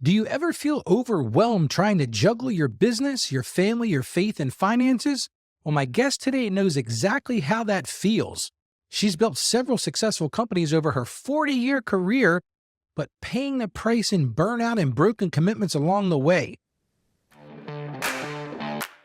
Do you ever feel overwhelmed trying to juggle your business, your family, your faith, and finances? Well, my guest today knows exactly how that feels. She's built several successful companies over her 40-year career, but paying the price in burnout and broken commitments along the way.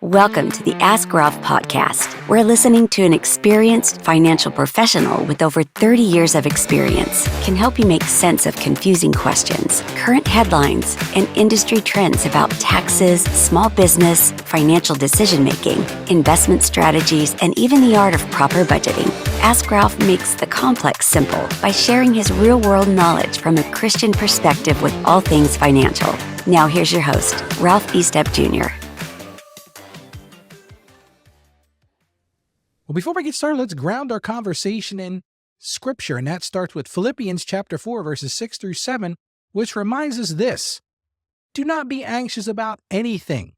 Welcome to the Ask Ralph podcast. We're listening to an experienced financial professional with over 30 years of experience can help you make sense of confusing questions, current headlines, and industry trends about taxes, small business, financial decision-making, investment strategies, and even the art of proper budgeting. Ask Ralph makes the complex simple by sharing his real-world knowledge from a Christian perspective with all things financial. Now here's your host, Ralph Estep Jr. Well, before we get started, let's ground our conversation in Scripture, and that starts with Philippians chapter 4, verses 6 through 7, which reminds us this: do not be anxious about anything,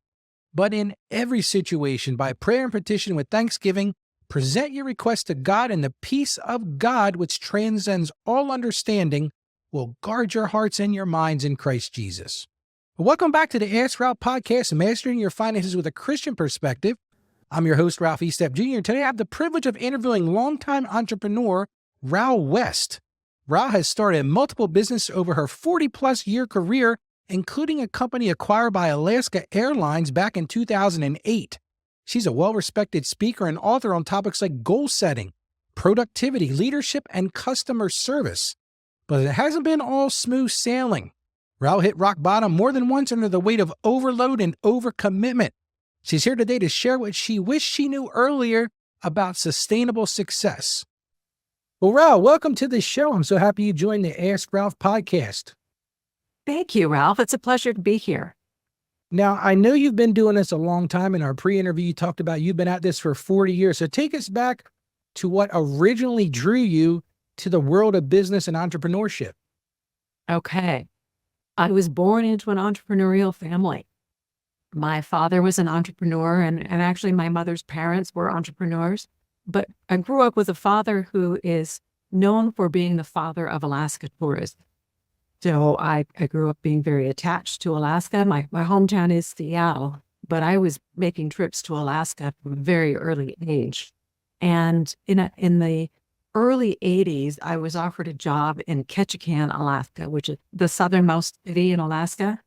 but in every situation, by prayer and petition with thanksgiving, present your requests to God, and the peace of God, which transcends all understanding, will guard your hearts and your minds in Christ Jesus. Well, welcome back to the Ask Ralph podcast, Mastering Your Finances with a Christian Perspective. I'm your host, Ralph Estep Jr. Today, I have the privilege of interviewing longtime entrepreneur Ral West. Ral has started multiple businesses over her 40-plus year career, including a company acquired by Alaska Airlines back in 2008. She's a well-respected speaker and author on topics like goal setting, productivity, leadership, and customer service. But it hasn't been all smooth sailing. Ral hit rock bottom more than once under the weight of overload and overcommitment. She's here today to share what she wished she knew earlier about sustainable success. Well, Ral, welcome to the show. I'm so happy you joined the Ask Ralph podcast. Thank you, Ralph. It's a pleasure to be here. Now, I know you've been doing this a long time. In our pre-interview, you talked about you've been at this for 40 years. So take us back to what originally drew you to the world of business and entrepreneurship. Okay. I was born into an entrepreneurial family. My father was an entrepreneur, and actually my mother's parents were entrepreneurs. But I grew up with a father who is known for being the father of Alaska tourism. So I grew up being very attached to Alaska. My hometown is Seattle, but I was making trips to Alaska from a very early age. And in the early 80s, I was offered a job in Ketchikan, Alaska, which is the southernmost city in Alaska.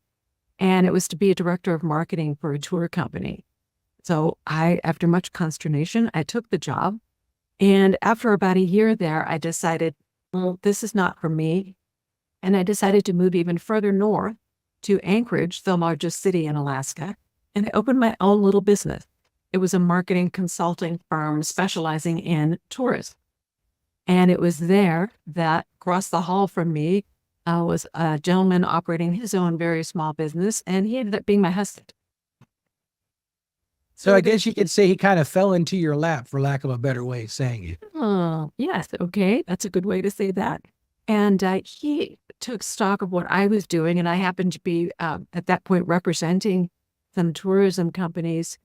And it was to be a director of marketing for a tour company. So after much consternation, I took the job. And after about a year there, I decided, well, this is not for me. And I decided to move even further north to Anchorage, the largest city in Alaska. And I opened my own little business. It was a marketing consulting firm specializing in tourism. And it was there that across the hall from me was a gentleman operating his own very small business, and he ended up being my husband. So I guess you could say he kind of fell into your lap, for lack of a better way of saying it. Oh, yes. Okay. That's a good way to say that. And he took stock of what I was doing, and I happened to be, at that point, representing some tourism companies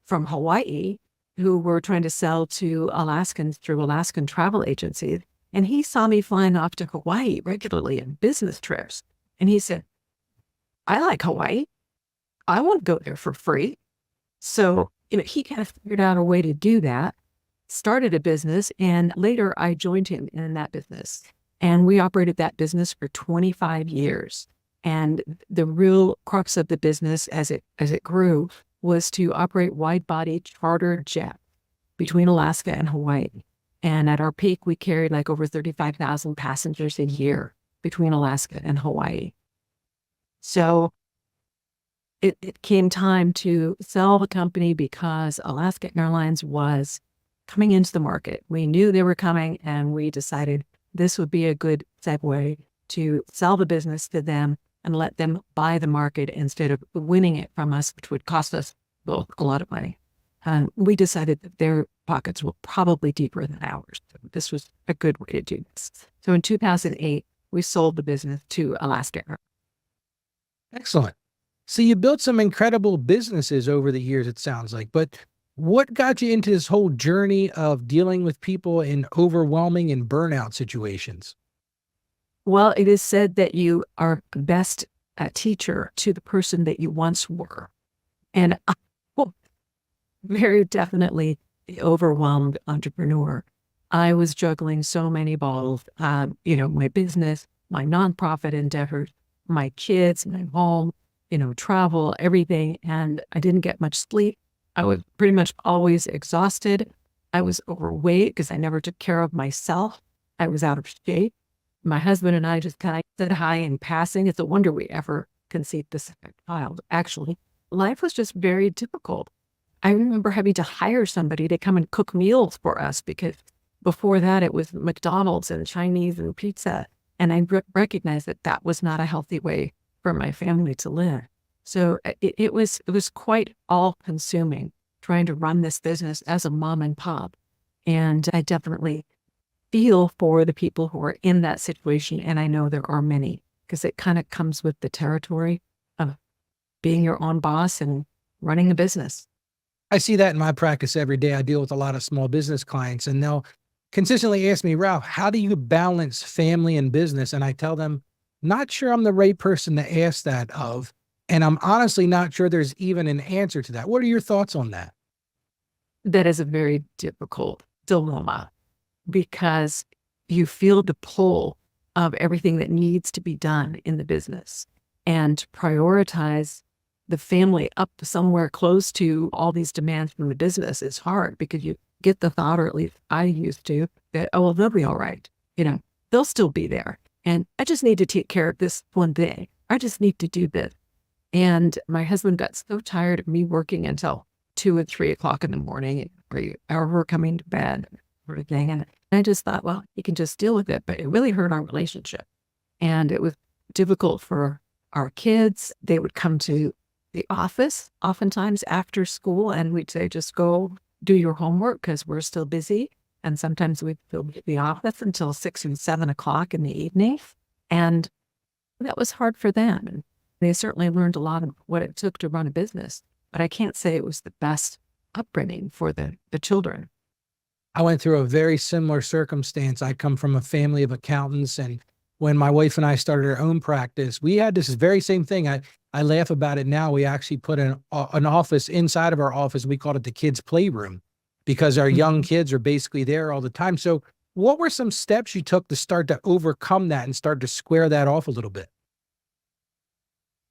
from Hawaii who were trying to sell to Alaskans through Alaskan travel agencies. And he saw me flying off to Hawaii regularly on business trips. And he said, I like Hawaii. I want to go there for free. So, he kind of figured out a way to do that, started a business, and later I joined him in that business. And we operated that business for 25 years. And the real crux of the business as it grew was to operate wide-body charter jet between Alaska and Hawaii. And at our peak, we carried like over 35,000 passengers a year between Alaska and Hawaii. So it came time to sell the company because Alaska Airlines was coming into the market. We knew they were coming, and we decided this would be a good segue to sell the business to them and let them buy the market instead of winning it from us, which would cost us a lot of money. And we decided that their pockets were probably deeper than ours. So this was a good way to do this. So in 2008, we sold the business to Alaska. Excellent. So you built some incredible businesses over the years, it sounds like. But what got you into this whole journey of dealing with people in overwhelming and burnout situations? Well, it is said that you are best a teacher to the person that you once were. And I was very definitely the overwhelmed entrepreneur. I was juggling so many balls, my business, my nonprofit endeavors, my kids, my home, travel, everything. And I didn't get much sleep. I was pretty much always exhausted. I was overweight because I never took care of myself. I was out of shape. My husband and I just kind of said hi in passing. It's a wonder we ever conceived this child. Actually, life was just very difficult. I remember having to hire somebody to come and cook meals for us because before that it was McDonald's and Chinese and pizza. And I recognized that that was not a healthy way for my family to live. So it was quite all-consuming trying to run this business as a mom and pop. And I definitely feel for the people who are in that situation. And I know there are many, because it kind of comes with the territory of being your own boss and running a business. I see that in my practice every day. I deal with a lot of small business clients, and they'll consistently ask me, Ralph, how do you balance family and business? And I tell them, not sure I'm the right person to ask that of. And I'm honestly not sure there's even an answer to that. What are your thoughts on that? That is a very difficult dilemma because you feel the pull of everything that needs to be done in the business, and to prioritize the family up to somewhere close to all these demands from the business is hard because you get the thought, or at least I used to, that, oh, well, they'll be all right. They'll still be there. And I just need to take care of this one thing. I just need to do this. And my husband got so tired of me working until 2 and 3 o'clock in the morning, or we're coming to bed, sort of thing. And I just thought, well, you can just deal with it. But it really hurt our relationship. And it was difficult for our kids. They would come to the office oftentimes after school, and we'd say, just go do your homework because we're still busy. And sometimes we'd still be at the office until 6 and 7 o'clock in the evening. And that was hard for them. And they certainly learned a lot of what it took to run a business. But I can't say it was the best upbringing for the children. I went through a very similar circumstance. I come from a family of accountants, and when my wife and I started our own practice, we had this very same thing. I laugh about it now. We actually put an office inside of our office. We called it the kids' playroom because our young kids are basically there all the time. So what were some steps you took to start to overcome that and start to square that off a little bit?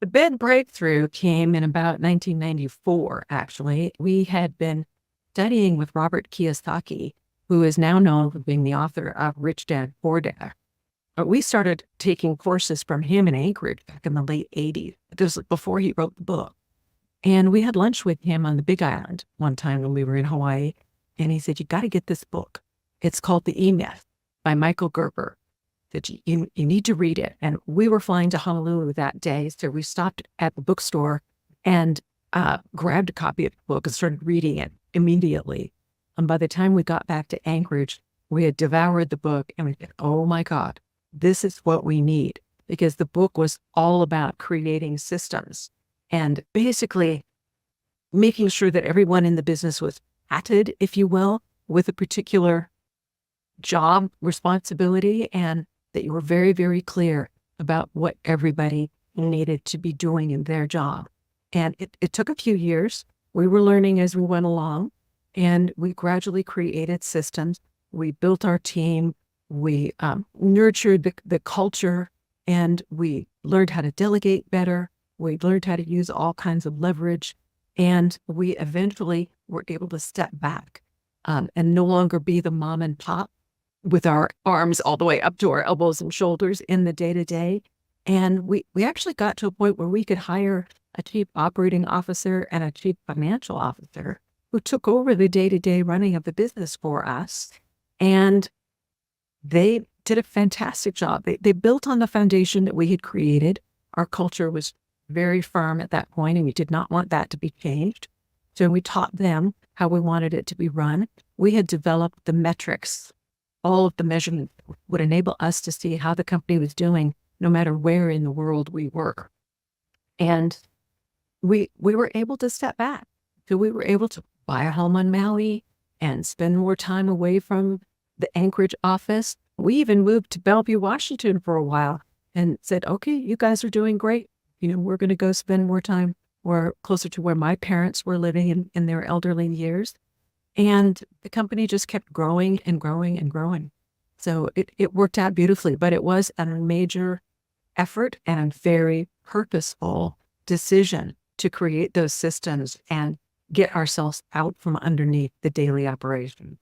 The big breakthrough came in about 1994, actually. We had been studying with Robert Kiyosaki, who is now known for being the author of Rich Dad, Poor Dad. But we started taking courses from him in Anchorage back in the late 80s. This was before he wrote the book. And we had lunch with him on the Big Island one time when we were in Hawaii. And he said, you got to get this book. It's called The E-Myth by Michael Gerber. That you need to read it. And we were flying to Honolulu that day. So we stopped at the bookstore and grabbed a copy of the book and started reading it immediately. And by the time we got back to Anchorage, we had devoured the book and we said, oh my God, this is what we need. Because the book was all about creating systems and basically making sure that everyone in the business was hatted, if you will, with a particular job responsibility, and that you were very, very clear about what everybody needed to be doing in their job. And it took a few years. We were learning as we went along, and we gradually created systems. We built our team. We nurtured the culture, and we learned how to delegate better. We learned how to use all kinds of leverage, and we eventually were able to step back and no longer be the mom and pop with our arms all the way up to our elbows and shoulders in the day-to-day. And we actually got to a point where we could hire a chief operating officer and a chief financial officer who took over the day-to-day running of the business for us. And they did a fantastic job. They built on the foundation that we had created. Our culture was very firm at that point, and we did not want that to be changed. So we taught them how we wanted it to be run. We had developed the metrics. All of the measurements would enable us to see how the company was doing, no matter where in the world we were. And we were able to step back. So we were able to buy a home on Maui and spend more time away from the Anchorage office. We even moved to Bellevue, Washington for a while and said, okay, you guys are doing great. we're going to go spend more time or closer to where my parents were living in their elderly years. And the company just kept growing and growing and growing. So it worked out beautifully, but it was a major effort and a very purposeful decision to create those systems and get ourselves out from underneath the daily operation.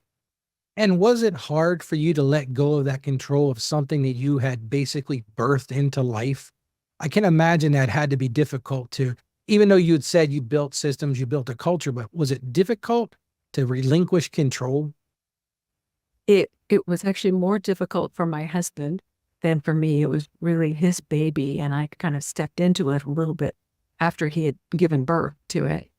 And was it hard for you to let go of that control of something that you had basically birthed into life? I can imagine that had to be difficult to, even though you had said you built systems, you built a culture, but was it difficult to relinquish control? It was actually more difficult for my husband than for me. It was really his baby, and I kind of stepped into it a little bit after he had given birth to it.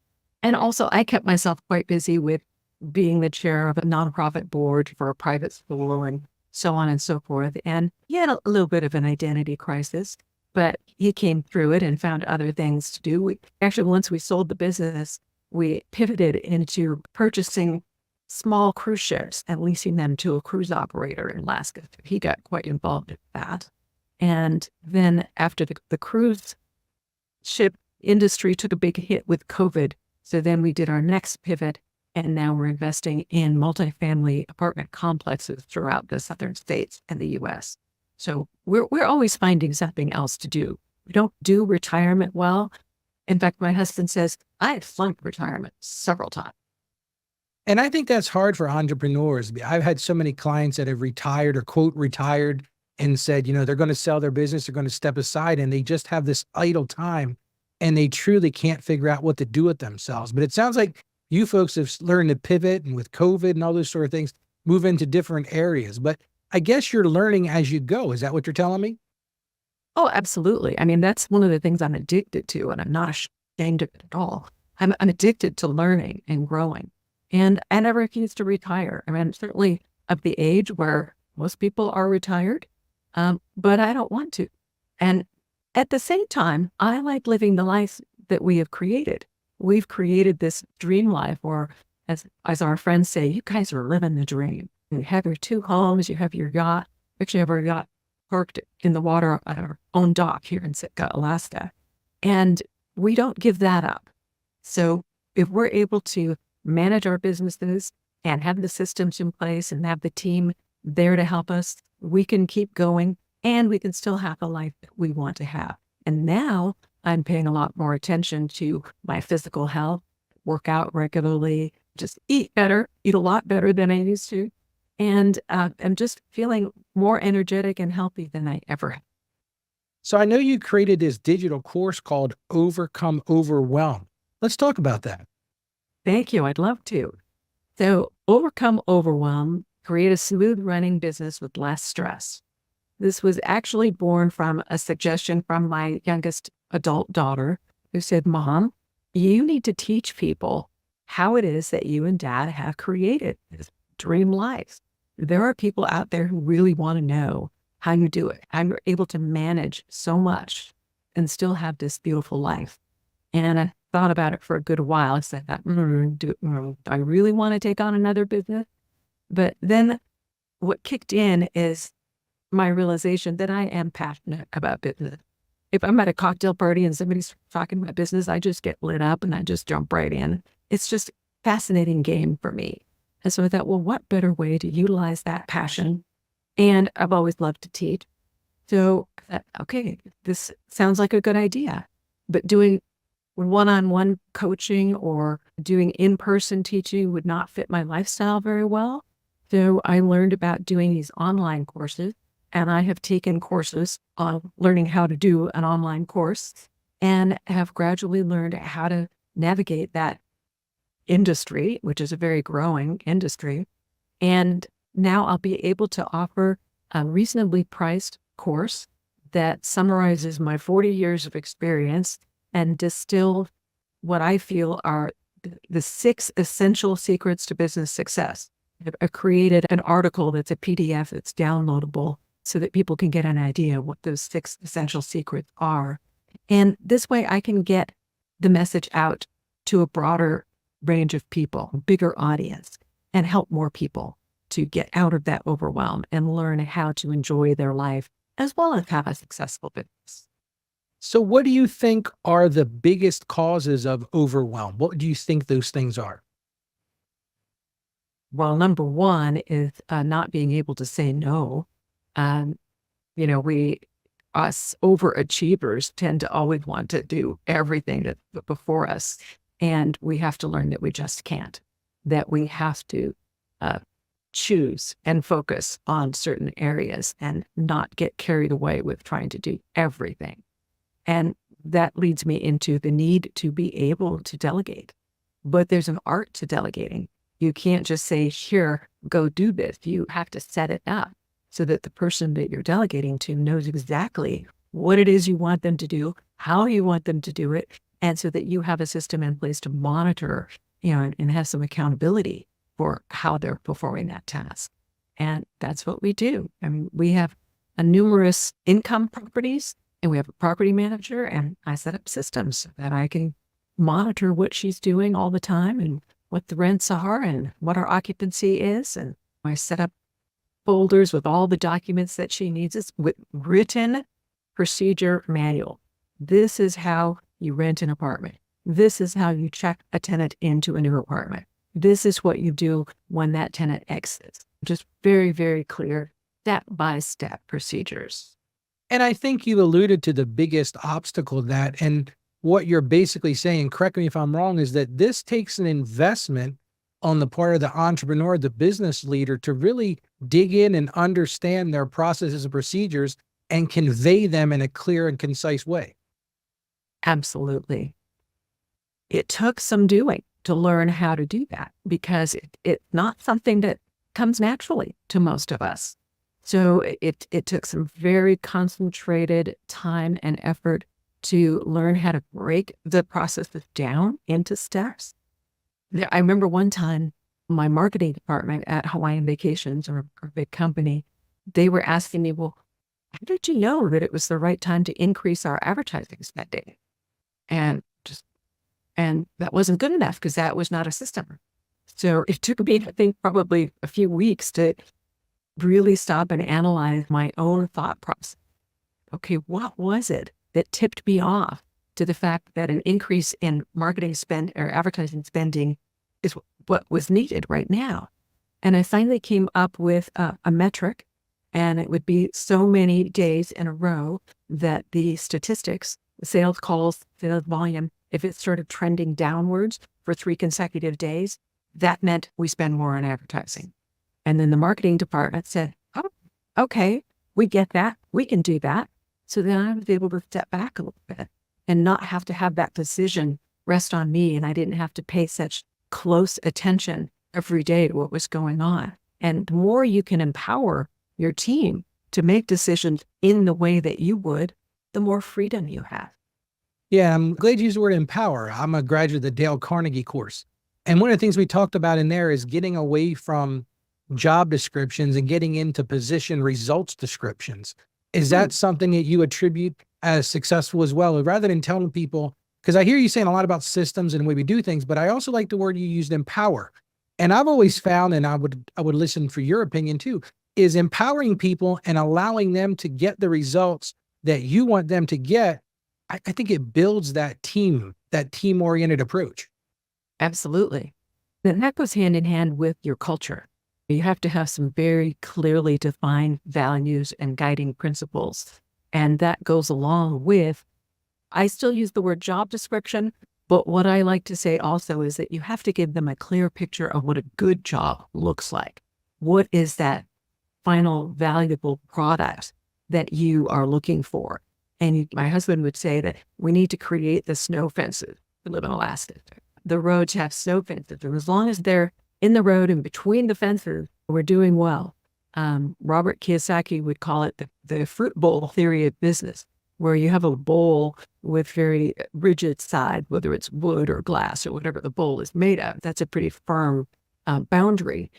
And also, I kept myself quite busy with being the chair of a nonprofit board for a private school and so on and so forth. And he had a little bit of an identity crisis, but he came through it and found other things to do. Actually, once we sold the business, we pivoted into purchasing small cruise ships and leasing them to a cruise operator in Alaska. He got quite involved in that. And then after the cruise ship industry took a big hit with COVID, so then we did our next pivot, and now we're investing in multifamily apartment complexes throughout the southern states and the U.S. So we're always finding something else to do. We don't do retirement well. In fact, my husband says, I had flunked retirement several times. And I think that's hard for entrepreneurs. I've had so many clients that have retired or quote retired and said, they're going to sell their business, they're going to step aside, and they just have this idle time and they truly can't figure out what to do with themselves. But it sounds like you folks have learned to pivot, and with COVID and all those sort of things, move into different areas. But I guess you're learning as you go. Is that what you're telling me? Oh, absolutely. I mean, that's one of the things I'm addicted to, and I'm not ashamed of it at all. I'm addicted to learning and growing. And I never refuse to retire. I mean, certainly of the age where most people are retired, but I don't want to. And at the same time, I like living the life that we have created. We've created this dream life, or as our friends say, you guys are living the dream. You have your 2 homes, you have your yacht. Actually, have our yacht parked in the water at our own dock here in Sitka, Alaska. And we don't give that up. So if we're able to manage our businesses and have the systems in place and have the team there to help us, we can keep going and we can still have the life that we want to have. And now I'm paying a lot more attention to my physical health, work out regularly, just eat a lot better than I used to. And I'm just feeling more energetic and healthy than I ever have. So I know you created this digital course called Overwhelm. Let's talk about that. Thank you. I'd love to. So overcome overwhelm, create a smooth running business with less stress. This was actually born from a suggestion from my youngest adult daughter, who said, Mom, you need to teach people how it is that you and Dad have created this dream life. There are people out there who really want to know how you do it, how you're able to manage so much and still have this beautiful life. And I thought about it for a good while. I said, do I really want to take on another business? But then what kicked in is my realization that I am passionate about business. If I'm at a cocktail party and somebody's talking about business, I just get lit up and I just jump right in. It's just a fascinating game for me. And so I thought, well, what better way to utilize that passion? And I've always loved to teach. So I thought, okay, this sounds like a good idea. But doing one-on-one coaching or doing in-person teaching would not fit my lifestyle very well. So I learned about doing these online courses, and I have taken courses on learning how to do an online course and have gradually learned how to navigate that industry, which is a very growing industry. And now I'll be able to offer a reasonably priced course that summarizes my 40 years of experience and distill what I feel are the 6 essential secrets to business success. I've created an article that's a PDF that's downloadable so that people can get an idea what those 6 essential secrets are. And this way I can get the message out to a broader range of people, a bigger audience, and help more people to get out of that overwhelm and learn how to enjoy their life as well as have a successful business. So, what do you think are the biggest causes of overwhelm? What do you think those things are? Well, number one is not being able to say no. Um, us overachievers tend to always want to do everything that's before us. And we have to learn that we just can't, that we have to uh, choose and focus on certain areas and not get carried away with trying to do everything. And that leads me into the need to be able to delegate. But there's an art to delegating. You can't just say, here, go do this. You have to set it up so that the person that you're delegating to knows exactly what it is you want them to do, how you want them to do it, and so that you have a system in place to monitor, and have some accountability for how they're performing that task. And that's what we do. I mean, we have numerous income properties, and we have a property manager, and I set up systems so that I can monitor what she's doing all the time and what the rents are and what our occupancy is. And I set up folders with all the documents that she needs. It's with written procedure manual. This is how you rent an apartment. This is how you check a tenant into a new apartment. This is what you do when that tenant exits. Just very, very clear step-by-step procedures. And I think you alluded to the biggest obstacle to that. And what you're basically saying, correct me if I'm wrong, is that this takes an investment on the part of the entrepreneur, the business leader, to really dig in and understand their processes and procedures and convey them in a clear and concise way. Absolutely. It took some doing to learn how to do that because it's not something that comes naturally to most of us. So it took some very concentrated time and effort to learn how to break the processes down into steps. I remember one time my marketing department at Hawaiian Vacations, or a big company, they were asking me, well, how did you know that it was the right time to increase our advertising spending? And that wasn't good enough because that was not a system. So it took me, I think, probably a few weeks to really stop and analyze my own thought process. Okay, what was it that tipped me off to the fact that an increase in marketing spend or advertising spending is what was needed right now? And I finally came up with a metric, and it would be so many days in a row that the statistics, the sales calls, sales volume, if it started trending downwards for 3 consecutive days, that meant we spend more on advertising. And then the marketing department said, oh, okay, we get that. We can do that. So then I was able to step back a little bit and not have to have that decision rest on me. And I didn't have to pay such close attention every day to what was going on. And the more you can empower your team to make decisions in the way that you would, the more freedom you have. Yeah, I'm glad you used the word empower. I'm a graduate of the Dale Carnegie course. And one of the things we talked about in there is getting away from job descriptions and getting into position results descriptions. Is that something that you attribute as successful as well? Rather than telling people, because I hear you saying a lot about systems and the way we do things, but I also like the word you used, empower. And I've always found, and I would listen for your opinion too, is empowering people and allowing them to get the results that you want them to get. I think it builds that team-oriented approach. Absolutely. And that goes hand in hand with your culture. You have to have some very clearly defined values and guiding principles. And that goes along with, I still use the word job description, but what I like to say also is that you have to give them a clear picture of what a good job looks like. What is that final valuable product that you are looking for? And my husband would say that we need to create the snow fences. We live in Alaska. The roads have snow fences. And as long as they're in the road and between the fences, we're doing well. Robert Kiyosaki would call it the fruit bowl theory of business, where you have a bowl with very rigid side, whether it's wood or glass or whatever the bowl is made of. That's a pretty firm boundary.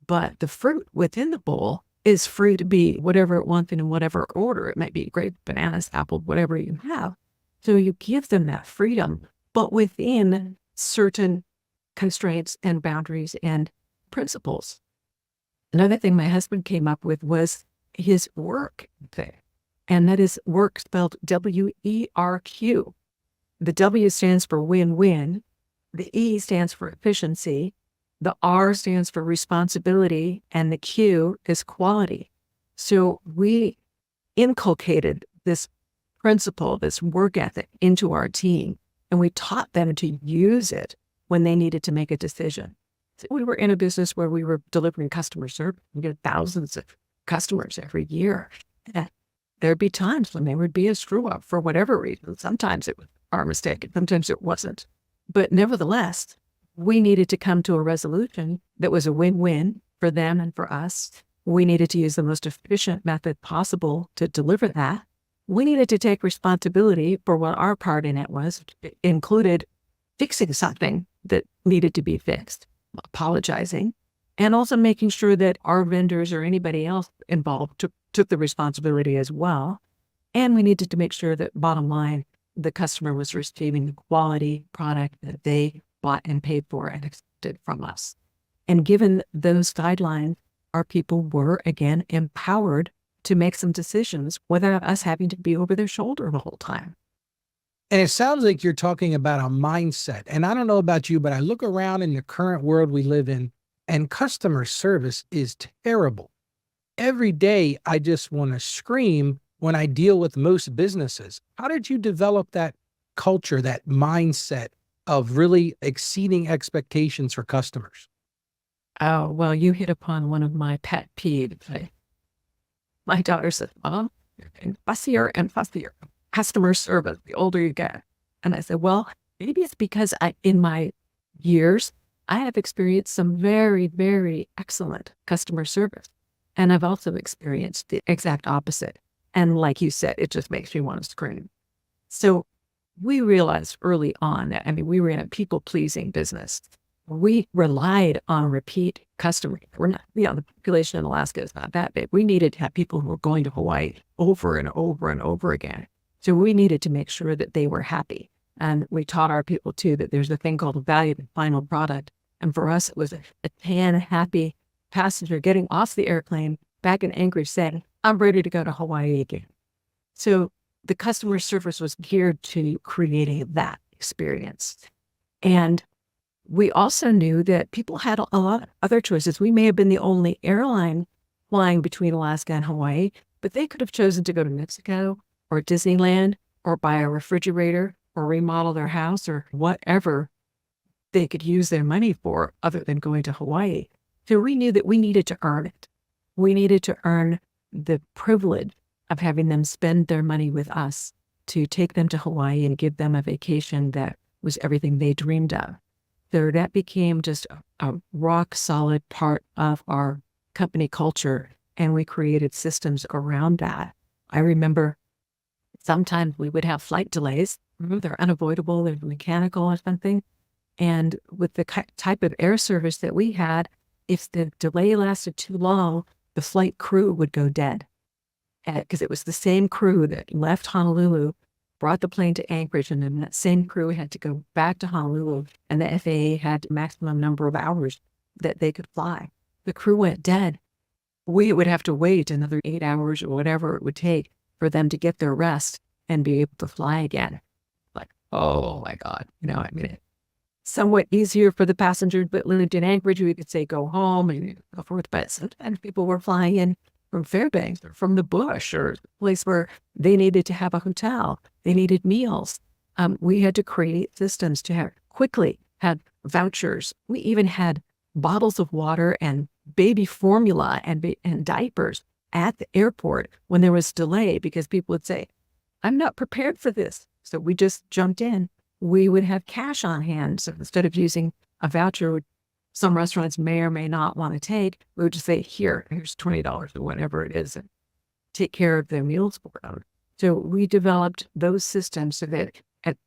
But the fruit within the bowl is free to be whatever it wants and in whatever order. It might be grape, bananas, apple, whatever you have. So you give them that freedom, but within certain constraints and boundaries and principles. Another thing my husband came up with was his work thing. And that is work spelled WERQ. The W stands for win-win. The E stands for efficiency. The R stands for responsibility. And the Q is quality. So we inculcated this principle, this work ethic into our team, and we taught them to use it when they needed to make a decision. So we were in a business where we were delivering customer service. We get thousands of customers every year. And there'd be times when there would be a screw up for whatever reason. Sometimes it was our mistake, and sometimes it wasn't. But nevertheless, we needed to come to a resolution that was a win-win for them and for us. We needed to use the most efficient method possible to deliver that. We needed to take responsibility for what our part in it was. It included fixing something that needed to be fixed, apologizing, and also making sure that our vendors or anybody else involved took the responsibility as well. And we needed to make sure that, bottom line, the customer was receiving the quality product that they bought and paid for and expected from us. And given those guidelines, our people were, again, empowered to make some decisions without us having to be over their shoulder the whole time. And it sounds like you're talking about a mindset. And I don't know about you, but I look around in the current world we live in, and customer service is terrible. Every day, I just want to scream when I deal with most businesses. How did you develop that culture, that mindset of really exceeding expectations for customers? Oh, well, you hit upon one of my pet peeves. My daughter said, Mom, you're getting fussier and fussier. Customer service, the older you get. And I said, well, maybe it's because in my years, I have experienced some very, very excellent customer service. And I've also experienced the exact opposite. And like you said, it just makes me want to scream. So we realized early on that, we were in a people-pleasing business. We relied on repeat customers. We're not, the population in Alaska is not that big. We needed to have people who were going to Hawaii over and over and over again. So we needed to make sure that they were happy. And we taught our people too that there's a thing called a value of the final product. And for us, it was a tan, happy passenger getting off the airplane back in Anchorage saying, I'm ready to go to Hawaii again. So the customer service was geared to creating that experience. And we also knew that people had a lot of other choices. We may have been the only airline flying between Alaska and Hawaii, but they could have chosen to go to Mexico or Disneyland or buy a refrigerator or remodel their house or whatever they could use their money for other than going to Hawaii. So we knew that we needed to earn it. We needed to earn the privilege of having them spend their money with us to take them to Hawaii and give them a vacation that was everything they dreamed of. So that became just a rock solid part of our company culture, and we created systems around that. I remember sometimes we would have flight delays. They're unavoidable, they're mechanical or something. And with the type of air service that we had, if the delay lasted too long, the flight crew would go dead. Because it was the same crew that left Honolulu, brought the plane to Anchorage, and then that same crew had to go back to Honolulu, and the FAA had a maximum number of hours that they could fly. The crew went dead. We would have to wait another 8 hours or whatever it would take for them to get their rest and be able to fly again. Like, oh my God. It's somewhat easier for the passengers, but lived in Anchorage, we could say go home and go forth. But sometimes people were flying in from Fairbanks or from the bush or a place where they needed to have a hotel. They needed meals. We had to create systems to quickly have vouchers. We even had bottles of water and baby formula and diapers at the airport when there was delay, because people would say, I'm not prepared for this. So we just jumped in. We would have cash on hand. So instead of using a voucher, which some restaurants may or may not want to take, we would just say, here's $20 or whatever it is, and take care of their meals for them. So we developed those systems so that at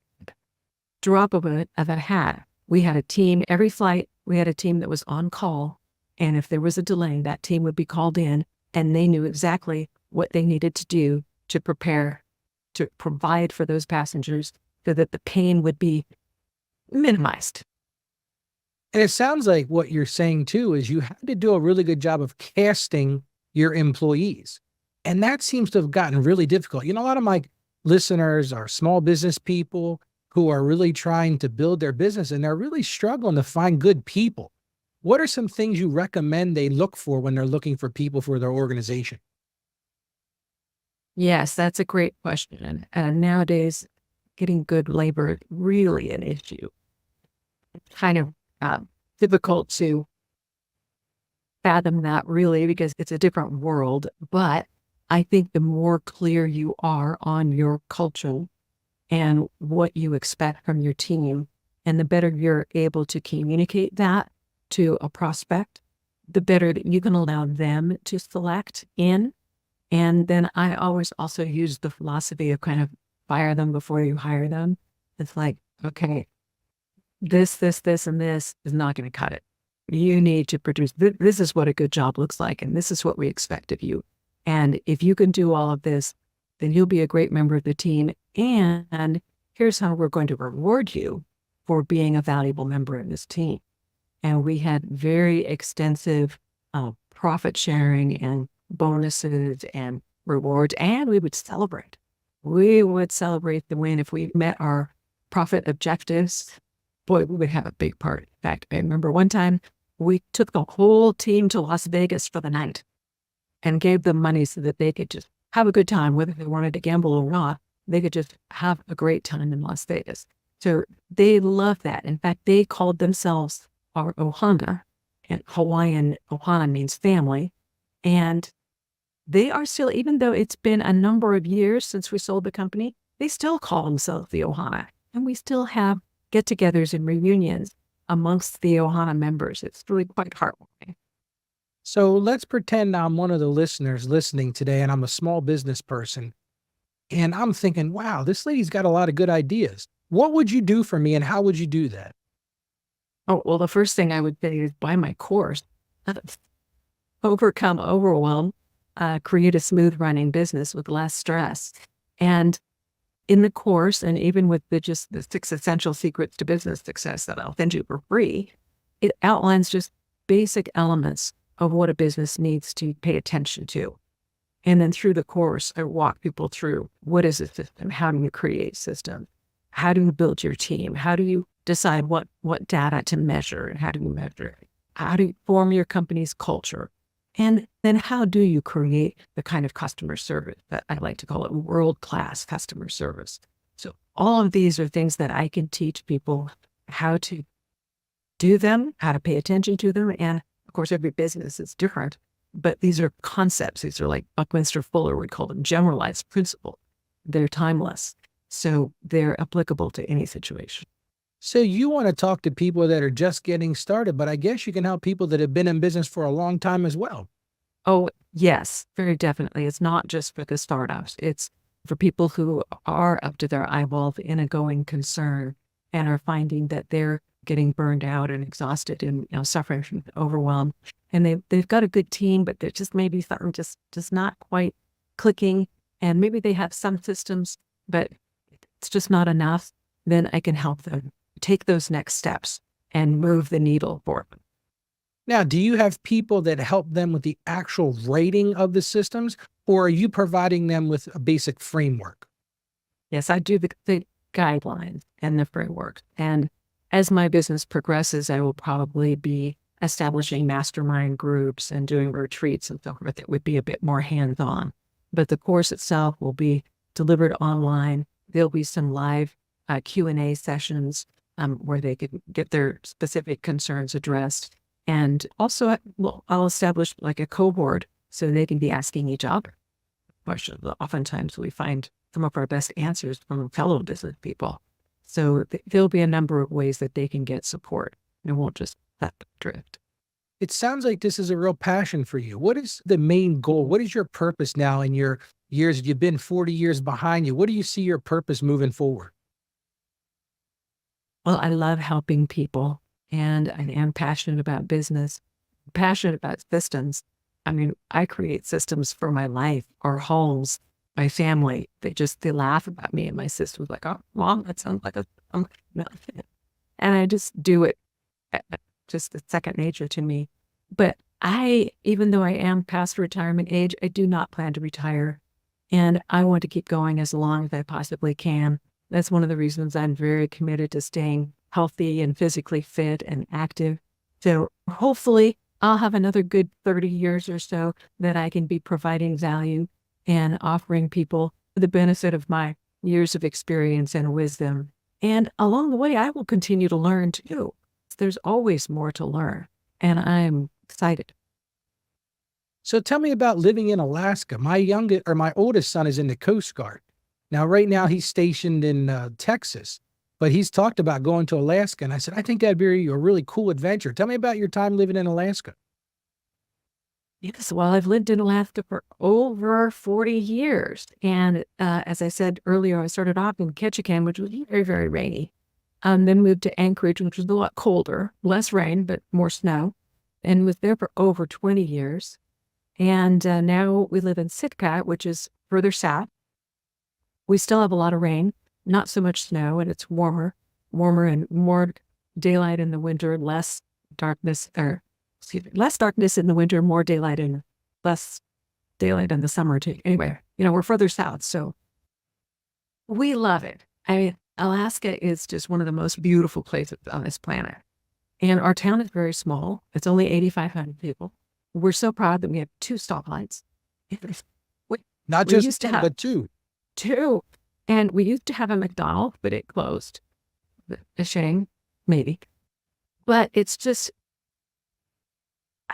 drop of a hat, we had a team. Every flight, we had a team that was on call. And if there was a delay, that team would be called in, and they knew exactly what they needed to do to prepare, to provide for those passengers so that the pain would be minimized. And it sounds like what you're saying too is you had to do a really good job of casting your employees. And that seems to have gotten really difficult. A lot of my listeners are small business people who are really trying to build their business, and they're really struggling to find good people. What are some things you recommend they look for when they're looking for people for their organization? Yes, that's a great question. And nowadays, getting good labor is really an issue. It's kind of difficult to fathom that really because it's a different world. But I think the more clear you are on your culture and what you expect from your team, and the better you're able to communicate that to a prospect, the better that you can allow them to select in. And then I always also use the philosophy of kind of fire them before you hire them. It's like, okay, this, and this is not going to cut it. You need to produce, this is what a good job looks like, and this is what we expect of you. And if you can do all of this, then you'll be a great member of the team. And here's how we're going to reward you for being a valuable member of this team. And we had very extensive profit sharing and bonuses and rewards, and we would celebrate. We would celebrate the win. If we met our profit objectives, boy, we would have a big party. In fact, I remember one time we took the whole team to Las Vegas for the night and gave them money so that they could just have a good time, whether they wanted to gamble or not. They could just have a great time in Las Vegas. So they loved that. In fact, they called themselves our Ohana, and Hawaiian Ohana means family. And they are still, even though it's been a number of years since we sold the company, they still call themselves the Ohana. And we still have get-togethers and reunions amongst the Ohana members. It's really quite heartwarming. So let's pretend I'm one of the listeners listening today and I'm a small business person. And I'm thinking, wow, this lady's got a lot of good ideas. What would you do for me and how would you do that? Oh, well, the first thing I would say is buy my course, Overcome Overwhelm, create a smooth running business with less stress. And in the course, and even with the 6 essential secrets to business success that I'll send you for free, it outlines just basic elements of what a business needs to pay attention to. And then through the course, I walk people through what is a system? How do you create systems? How do you build your team? How do you decide what data to measure and how do you measure it? How do you form your company's culture? And then how do you create the kind of customer service that I like to call it world-class customer service? So all of these are things that I can teach people how to do them, how to pay attention to them. And of course, every business is different, but these are concepts. These are like Buckminster Fuller, we call them generalized principles. They're timeless. So they're applicable to any situation. So you want to talk to people that are just getting started, but I guess you can help people that have been in business for a long time as well. Oh, yes, very definitely. It's not just for the startups. It's for people who are up to their eyeballs in a going concern and are finding that they're getting burned out and exhausted and suffering from overwhelm. And they've got a good team, but there's just maybe something just not quite clicking. And maybe they have some systems, but it's just not enough. Then I can help them take those next steps and move the needle for them. Now, do you have people that help them with the actual writing of the systems, or are you providing them with a basic framework? Yes, I do the guidelines and the framework. And as my business progresses, I will probably be establishing mastermind groups and doing retreats and so forth that would be a bit more hands-on. But the course itself will be delivered online. There'll be some live Q&A sessions where they could get their specific concerns addressed. And also, I'll establish like a cohort so they can be asking each other questions. Oftentimes, we find some of our best answers from fellow business people. So there'll be a number of ways that they can get support. It won't just let them drift. It sounds like this is a real passion for you. What is the main goal? What is your purpose now in your years? You've been 40 years behind you. What do you see your purpose moving forward? Well, I love helping people, and I am passionate about business, passionate about systems. I mean, I create systems for my life, our homes, my family. They laugh about me, and my sister was like, "Oh, Mom, that sounds like no." And I just do it. Just it's second nature to me. But Even though I am past retirement age, I do not plan to retire. And I want to keep going as long as I possibly can. That's one of the reasons I'm very committed to staying healthy and physically fit and active. So hopefully I'll have another good 30 years or so that I can be providing value and offering people the benefit of my years of experience and wisdom. And along the way, I will continue to learn too. There's always more to learn, and I'm excited. So tell me about living in Alaska. My oldest son is in the Coast Guard. Now, right now he's stationed in Texas, but he's talked about going to Alaska. And I said, I think that'd be a really cool adventure. Tell me about your time living in Alaska. Yes, well, I've lived in Alaska for over 40 years. And as I said earlier, I started off in Ketchikan, which was very, very rainy. Then moved to Anchorage, which was a lot colder, less rain, but more snow, and was there for over 20 years. And now we live in Sitka, which is further south. We still have a lot of rain, not so much snow, and it's warmer and more daylight in the winter, less darkness in the winter, more daylight and less daylight in the summer too. Anyway, we're further south, so we love it. Alaska is just one of the most beautiful places on this planet. And our town is very small. It's only 8,500 people. We're so proud that we have 2 stoplights. Not We just used to one, have- but 2. 2. And we used to have a McDonald's, but it closed. A shame, maybe. But it's just,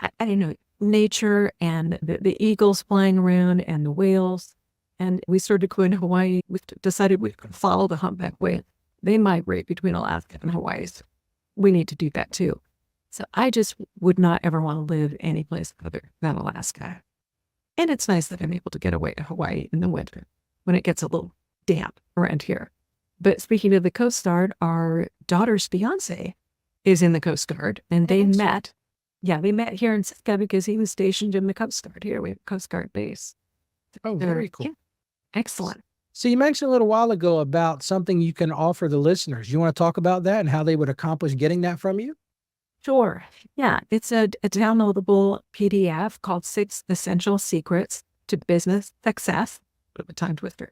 I don't know, nature and the eagles flying around and the whales. And we started going to Hawaii. We decided we could follow the humpback whale. They migrate between Alaska and Hawaii. So we need to do that too. So I just would not ever want to live any place other than Alaska. And it's nice that I'm able to get away to Hawaii in the winter when it gets a little damp around here. But speaking of the Coast Guard, our daughter's fiance is in the Coast Guard, and they met. Yeah, they met here in Sitka because he was stationed in the Coast Guard here. We have a Coast Guard base. Oh, very cool. Yeah, excellent. So you mentioned a little while ago about something you can offer the listeners. You want to talk about that and how they would accomplish getting that from you? Sure. Yeah, it's a downloadable PDF called 6 Essential Secrets to Business Success. Bit of a tongue twister.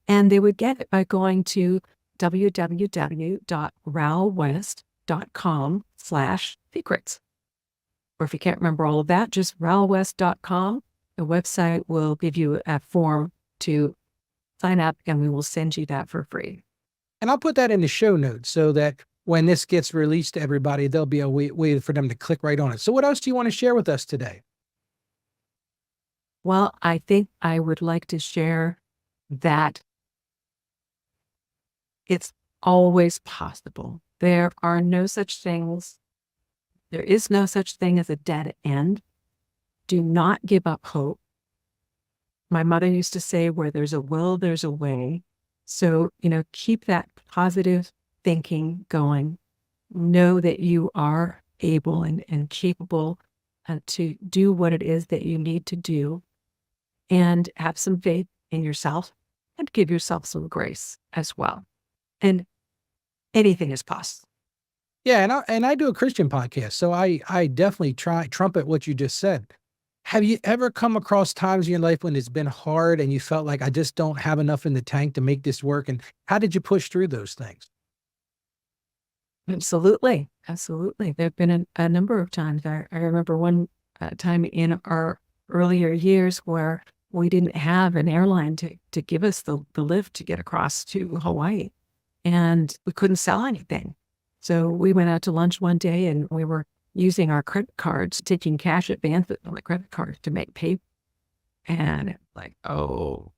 And they would get it by going to www.ralwest.com/secrets. Or if you can't remember all of that, just ralwest.com. The website will give you a form to sign up, and we will send you that for free. And I'll put that in the show notes so that when this gets released to everybody, there'll be a way for them to click right on it. So what else do you want to share with us today? Well, I think I would like to share that it's always possible. There is no such thing as a dead end. Do not give up hope. My mother used to say, where there's a will, there's a way. So, keep that positive thinking going. Know that you are able and capable to do what it is that you need to do, and have some faith in yourself and give yourself some grace as well. And anything is possible. Yeah, and I do a Christian podcast, so I definitely trumpet what you just said. Have you ever come across times in your life when it's been hard and you felt like I just don't have enough in the tank to make this work? And how did you push through those things? Absolutely. Absolutely. There have been a number of times. I remember one time in our earlier years where we didn't have an airline to give us the lift to get across to Hawaii, and we couldn't sell anything. So we went out to lunch one day and we were using our credit cards, taking cash advances on the credit cards to make pay. And it's like, oh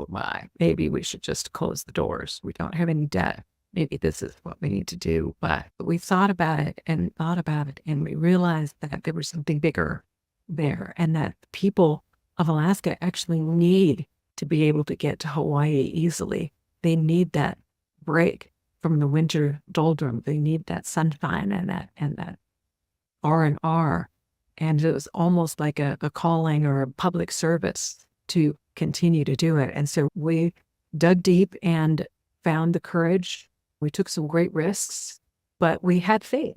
my, maybe we should just close the doors. We don't have any debt. Maybe this is what we need to do. But we thought about it, and we realized that there was something bigger there, and that people of Alaska actually need to be able to get to Hawaii easily. They need that break from the winter doldrum. They need that sunshine and that R&R. And it was almost like a calling or a public service to continue to do it. And so we dug deep and found the courage. We took some great risks, but we had faith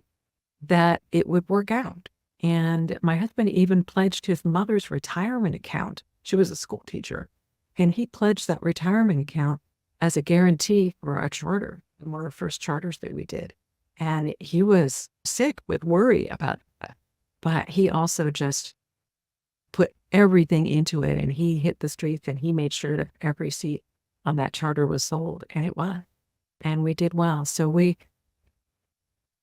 that it would work out. And my husband even pledged his mother's retirement account. She was a school teacher. And he pledged that retirement account as a guarantee for our charter, one of our first charters that we did. And he was sick with worry about that. But he also just put everything into it, and he hit the streets, and he made sure that every seat on that charter was sold, and it was. And we did well. So we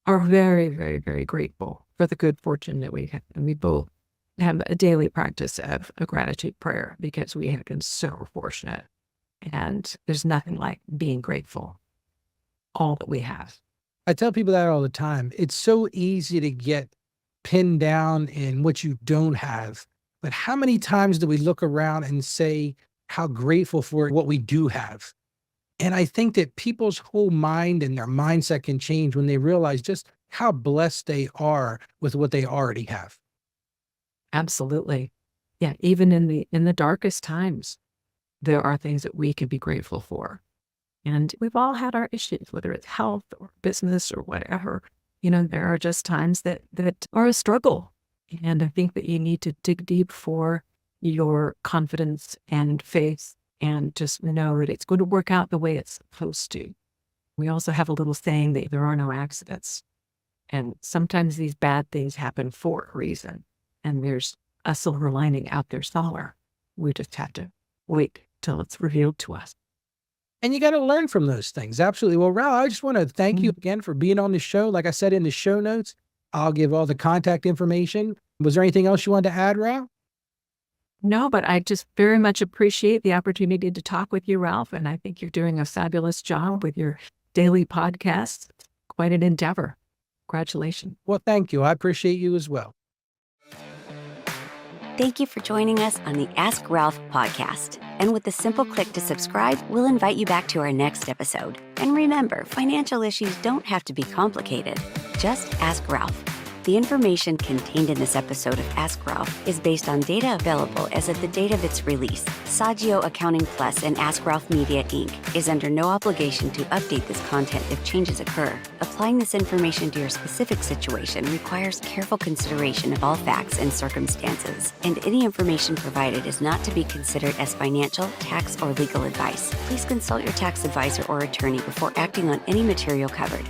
are very, very, very grateful for the good fortune that we have. And we both have a daily practice of a gratitude prayer because we have been so fortunate. And there's nothing like being grateful, all that we have. I tell people that all the time. It's so easy to get pinned down in what you don't have. But how many times do we look around and say how grateful for what we do have? And I think that people's whole mind and their mindset can change when they realize just how blessed they are with what they already have. Absolutely. Yeah, even in the darkest times, there are things that we can be grateful for. And we've all had our issues, whether it's health or business or whatever. There are just times that are a struggle. And I think that you need to dig deep for your confidence and faith and just know that it's going to work out the way it's supposed to. We also have a little saying that there are no accidents. And sometimes these bad things happen for a reason. And there's a silver lining out there somewhere. We just have to wait till it's revealed to us. And you got to learn from those things. Absolutely. Well, Ral, I just want to thank you again for being on the show. Like I said in the show notes, I'll give all the contact information. Was there anything else you wanted to add, Ral? No, but I just very much appreciate the opportunity to talk with you, Ralph. And I think you're doing a fabulous job with your daily podcast. Quite an endeavor. Congratulations. Well, thank you. I appreciate you as well. Thank you for joining us on the Ask Ralph podcast. And with a simple click to subscribe, we'll invite you back to our next episode. And remember, financial issues don't have to be complicated. Just ask Ralph. The information contained in this episode of Ask Ralph is based on data available as of the date of its release. Saggio Accounting Plus and Ask Ralph Media, Inc. is under no obligation to update this content if changes occur. Applying this information to your specific situation requires careful consideration of all facts and circumstances, and any information provided is not to be considered as financial, tax, or legal advice. Please consult your tax advisor or attorney before acting on any material covered.